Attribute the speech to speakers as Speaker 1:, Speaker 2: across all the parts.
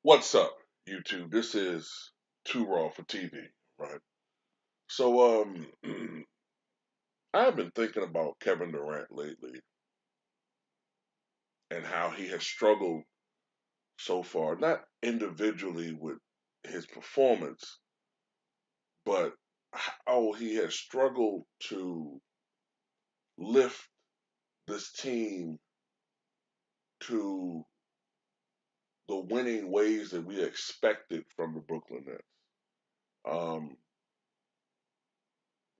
Speaker 1: What's up, YouTube? This is Too Raw for TV, right? So, I've been thinking about Kevin Durant lately and how he has struggled so far, not individually with his performance, but how he has struggled to lift this team to the winning ways that we expected from the Brooklyn Nets. Um,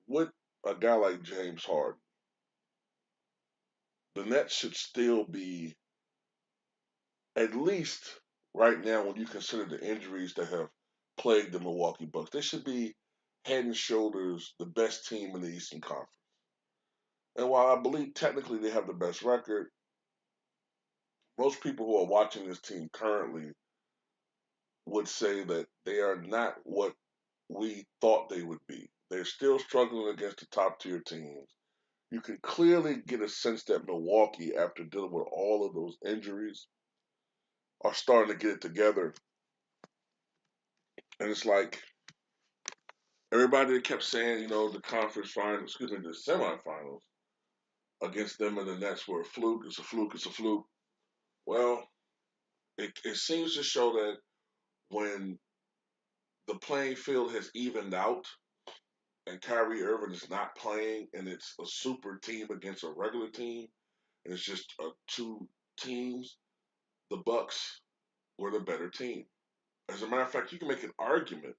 Speaker 1: with a guy like James Harden, the Nets should still be at least right now, when you consider the injuries that have plagued the Milwaukee Bucks, they should be head and shoulders the best team in the Eastern Conference. And while I believe technically they have the best record, most people who are watching this team currently would say that they are not what we thought they would be. They're still struggling against the top tier teams. You can clearly get a sense that Milwaukee, after dealing with all of those injuries, are starting to get it together. And it's like everybody that kept saying, the conference final, excuse me, the semifinals against them and the Nets were a fluke. It's a fluke. It's a fluke. Well, it seems to show that when the playing field has evened out and Kyrie Irving is not playing and it's a super team against a regular team and it's just two teams, the Bucks were the better team. As a matter of fact, you can make an argument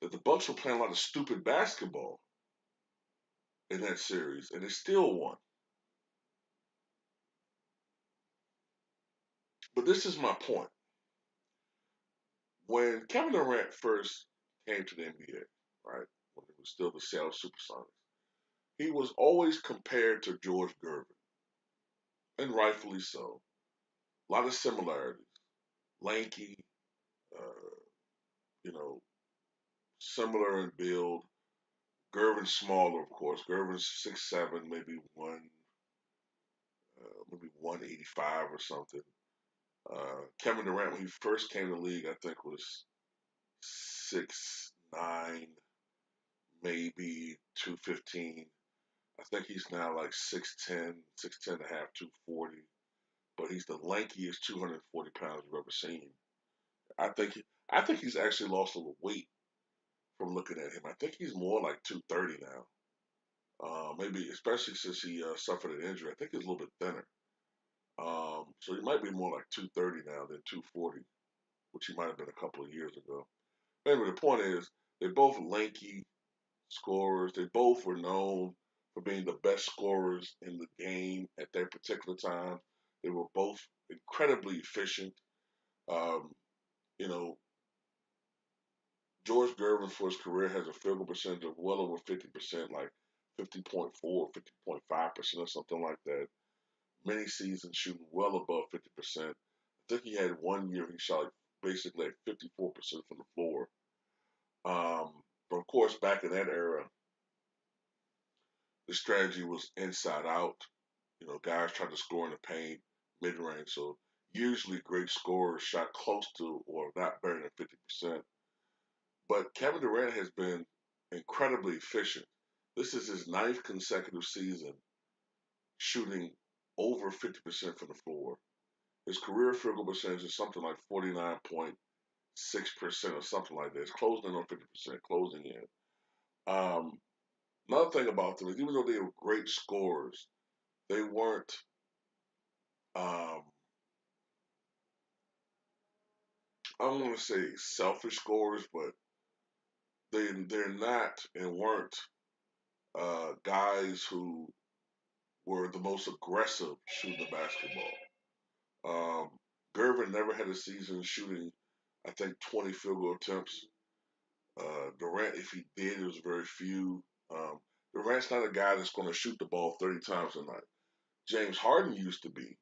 Speaker 1: that the Bucks were playing a lot of stupid basketball in that series and they still won. But this is my point. When Kevin Durant first came to the NBA, right, when it was still the Seattle Supersonics, he was always compared to George Gervin, and rightfully so. A lot of similarities. Lanky, uh, you know, similar in build. Gervin's smaller, of course. Gervin's 6'7", maybe 185 or something. Kevin Durant, when he first came to the league, I think was 6'9", maybe 215. I think he's now like 6'10", 6'10 and a half, 240. But he's the lankiest 240 pounds you've ever seen. I think he's actually lost a little weight from looking at him. I think he's more like 230 now. Maybe especially since he suffered an injury. I think he's a little bit thinner. So he might be more like 230 now than 240, which he might have been a couple of years ago. Anyway, the point is, they're both lanky scorers. They both were known for being the best scorers in the game at that particular time. They were both incredibly efficient. Um, you know, George Gervin for his career has a field goal percentage of well over 50%, like 50.4, 50.5% or something like that. Many seasons shooting well above 50%. I think he had one year he shot like basically like 54% from the floor. But of course, back in that era, the strategy was inside out. Guys tried to score in the paint, mid range. So usually great scorers shot close to or not better than 50%. But Kevin Durant has been incredibly efficient. This is his ninth consecutive season shooting over 50% from the floor. His career field goal percentage is something like 49.6% or something like that. It's closing in on 50%, closing in. Um, Another thing about them is even though they were great scorers, they weren't um, I don't want to say selfish scorers, but they're not and weren't guys who were the most aggressive shooting the basketball. Um, Gervin never had a season shooting, I think, 20 field goal attempts. Durant, if he did, it was very few. Durant's not a guy that's going to shoot the ball 30 times a night. James Harden used to be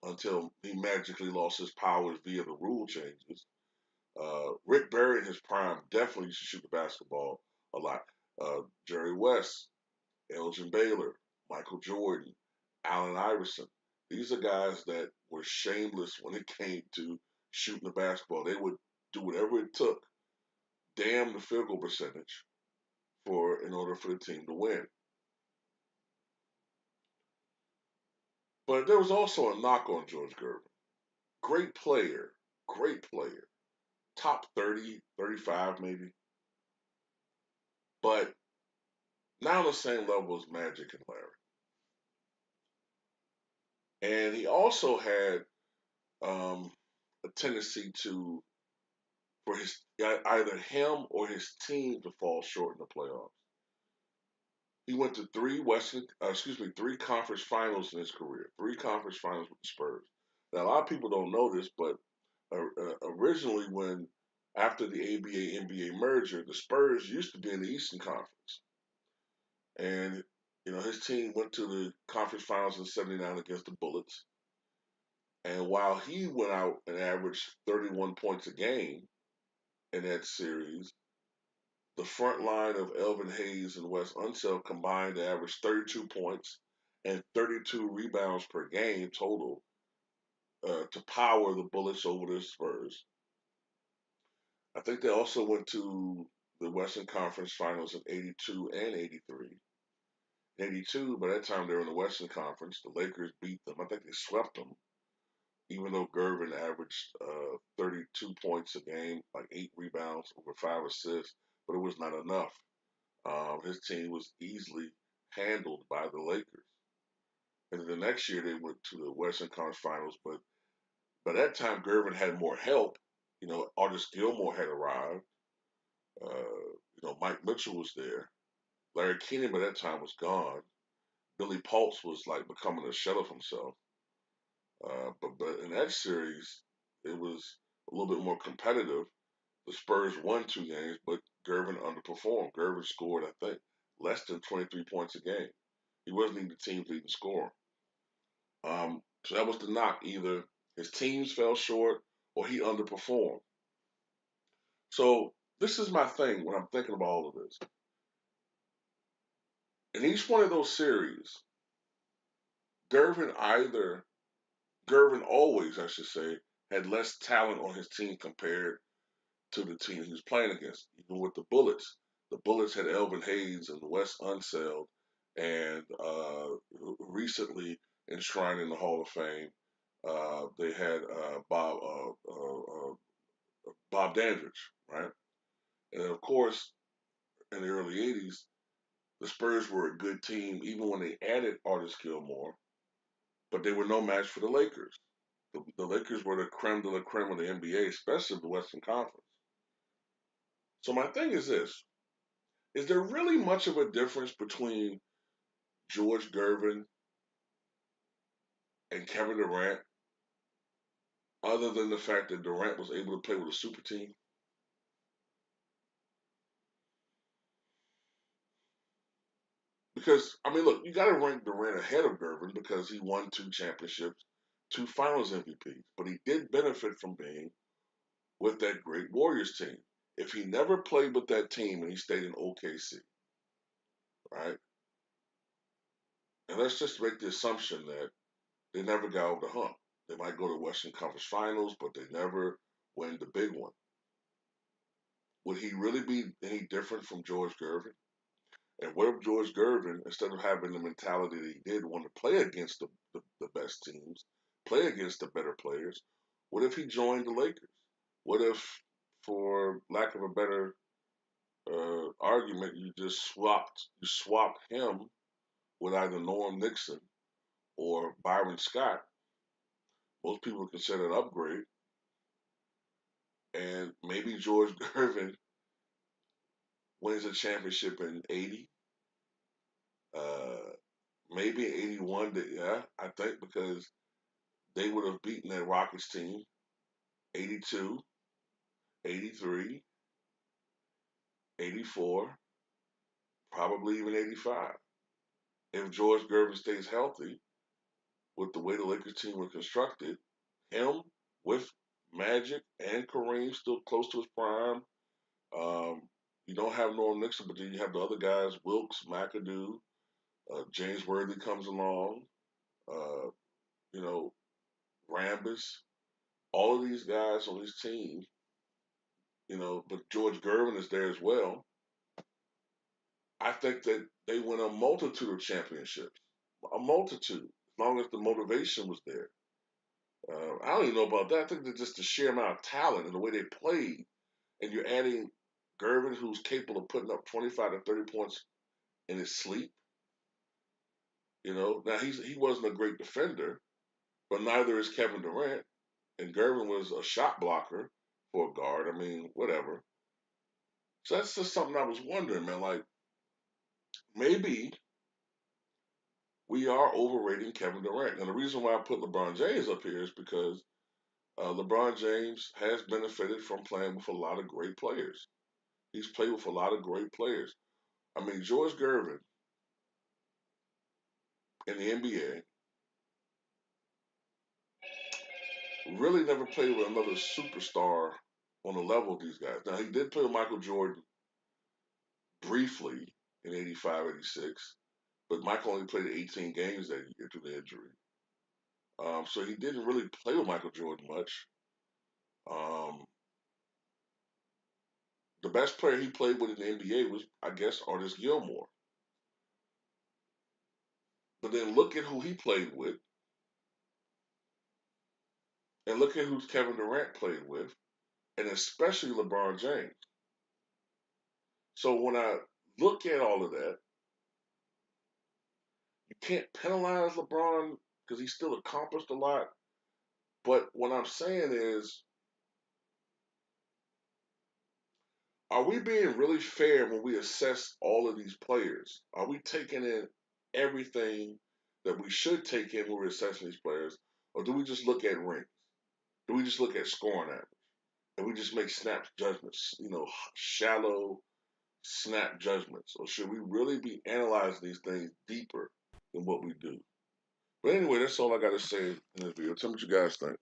Speaker 1: until he magically lost his powers via the rule changes. Rick Barry in his prime definitely used to shoot the basketball a lot. Jerry West, Elgin Baylor, Michael Jordan, Allen Iverson. These are guys that were shameless when it came to shooting the basketball. They would do whatever it took, damn the field goal percentage, for in order for the team to win. But there was also a knock on George Gervin. Great player, great player, top 30, 35 maybe, but not on the same level as Magic and Larry. And he also had a tendency to for his either him or his team to fall short in the playoffs. He went to three conference finals in his career. Three conference finals with the Spurs. Now a lot of people don't know this, but originally when after the ABA NBA merger, the Spurs used to be in the Eastern Conference, and his team went to the conference finals in '79 against the Bullets. And while he went out and averaged 31 points a game in that series, the front line of Elvin Hayes and Wes Unseld combined to average 32 points and 32 rebounds per game total to power the Bullets over the Spurs. I think they also went to the Western Conference Finals in '82 and '83. '82, by that time they were in the Western Conference. The Lakers beat them. I think they swept them, even though Gervin averaged 32 points a game, like 8 rebounds, over 5 assists, but it was not enough. His team was easily handled by the Lakers. And then the next year they went to the Western Conference Finals, but by that time Gervin had more help. Artis Gilmore had arrived. Mike Mitchell was there. Larry Keenan by that time was gone. Billy Pultz was like becoming a shell of himself. But in that series, it was a little bit more competitive. The Spurs won 2 games, but Gervin underperformed. Gervin scored, I think, less than 23 points a game. He wasn't even the team's leading scorer. So that was the knock. Either his teams fell short or he underperformed. So this is my thing when I'm thinking about all of this. In each one of those series, Gervin either Gervin always, I should say, had less talent on his team compared to the team he was playing against. Even with the Bullets, had Elvin Hayes and Wes Unseld, and recently enshrined in the Hall of Fame, they had Bob Dandridge, right? And then, of course, in the early '80s, the Spurs were a good team, even when they added Artis Gilmore, but they were no match for the Lakers. The Lakers were the creme de la creme of the NBA, especially the Western Conference. So my thing is this: is there really much of a difference between George Gervin and Kevin Durant, other than the fact that Durant was able to play with a super team? Because I mean, look, you got to rank Durant ahead of Gervin because he won 2 championships, 2 Finals MVPs, but he did benefit from being with that great Warriors team. If he never played with that team and he stayed in OKC, right? And let's just make the assumption that they never got over the hump. They might go to Western Conference Finals, but they never win the big one. Would he really be any different from George Gervin? And what if George Gervin, instead of having the mentality that he did, want to play against the best teams, play against the better players? What if he joined the Lakers? What if, for lack of a better argument, you swapped him with either Norm Nixon or Byron Scott? Most people consider an upgrade, and maybe George Gervin wins a championship in '80, uh, maybe in '81. Yeah, I think because they would have beaten that Rockets team '82, '83, '84, probably even '85. If George Gervin stays healthy, with the way the Lakers team were constructed, him with Magic and Kareem still close to his prime. Um, you don't have Norm Nixon, but then you have the other guys: Wilkes, McAdoo, James Worthy comes along. Uh, you know, Rambis. all of these guys on this team, but George Gervin is there as well. I think that they win a multitude of championships, a multitude, as long as the motivation was there. I don't even know about that. I think that just the sheer amount of talent and the way they played, and you're adding Gervin, who's capable of putting up 25 to 30 points in his sleep. Now he wasn't a great defender, but neither is Kevin Durant. And Gervin was a shot blocker for a guard. I mean, whatever. So that's just something I was wondering, man. Like maybe we are overrating Kevin Durant. And the reason why I put LeBron James up here is because LeBron James has benefited from playing with a lot of great players. He's played with a lot of great players. I mean, George Gervin in the NBA really never played with another superstar on the level of these guys. Now, he did play with Michael Jordan briefly in 85, 86, but Michael only played 18 games that year due to injury. So he didn't really play with Michael Jordan much. Um, the best player he played with in the NBA was, I guess, Artis Gilmore. But then look at who he played with, and look at who Kevin Durant played with, and especially LeBron James. So when I look at all of that, you can't penalize LeBron because he still accomplished a lot. But what I'm saying is, are we being really fair when we assess all of these players? Are we taking in everything that we should take in when we're assessing these players? Or do we just look at rings? Do we just look at scoring average? And we just make snap judgments, shallow snap judgments? Or should we really be analyzing these things deeper than what we do? But anyway, that's all I got to say in this video. Tell me what you guys think.